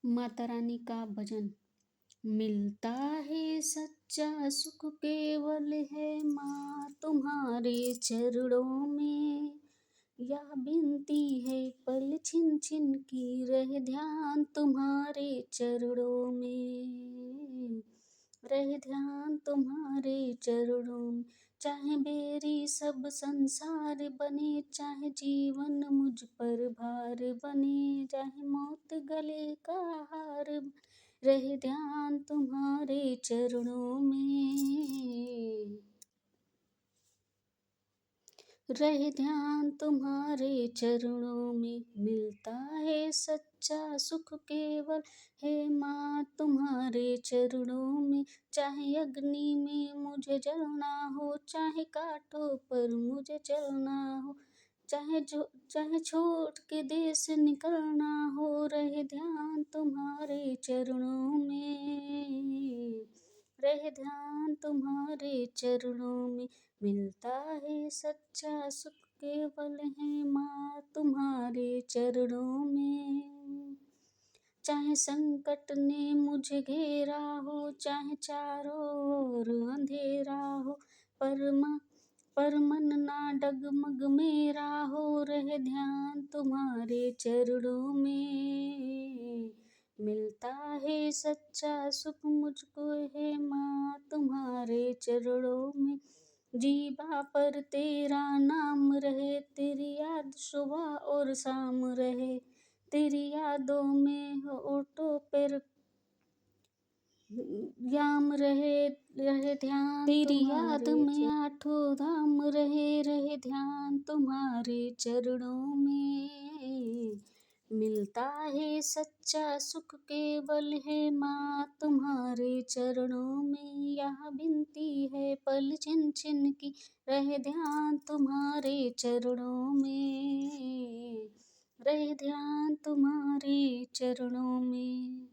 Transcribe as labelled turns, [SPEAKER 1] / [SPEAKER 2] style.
[SPEAKER 1] माता रानी का भजन। मिलता है सच्चा सुख केवल है माँ तुम्हारे चरणों में। यह बिनती है पल छिन छिन की रहे ध्यान तुम्हारे चरणों में। रहे ध्यान तुम्हारे चरणों में। चाहे बेरी सब संसार बने, चाहे जीवन मुझ पर भार बने, चाहे मौत गले का हार रहे ध्यान तुम्हारे चरणों में। रहे ध्यान तुम्हारे चरणों में। मिलता है सच्चा सुख केवल है माँ तुम्हारे चरणों में। चाहे अग्नि में मुझे जलना हो, चाहे कांटों पर मुझे चलना हो, चाहे छोड़ के देश निकलना हो, रहे ध्यान तुम्हारे चरणों में। रहे ध्यान तुम्हारे चरणों में। मिलता है सच्चा सुख केवल है माँ तुम्हारे चरणों में। चाहे संकट ने मुझे घेरा हो, चाहे चारों ओर अंधेरा हो, पर मन ना डगमग मेरा हो, रहे ध्यान तुम्हारे चरणों में। मिलता है सच्चा सुख मुझको है माँ तुम्हारे चरणों में। जीभा पर तेरा नाम रहे, तेरी याद सुबह और शाम रहे, तेरी यादों में ओठों पर याम रहे। रहे ध्यान तेरी याद में आठों धाम रहे, रहे ध्यान तुम्हारे चरणों में। मिलता है सच्चा सुख केवल है माँ तुम्हारे चरणों में। यह बिनती है पल छिन छिन की रहे ध्यान तुम्हारे चरणों में। रहे ध्यान तुम्हारे चरणों में।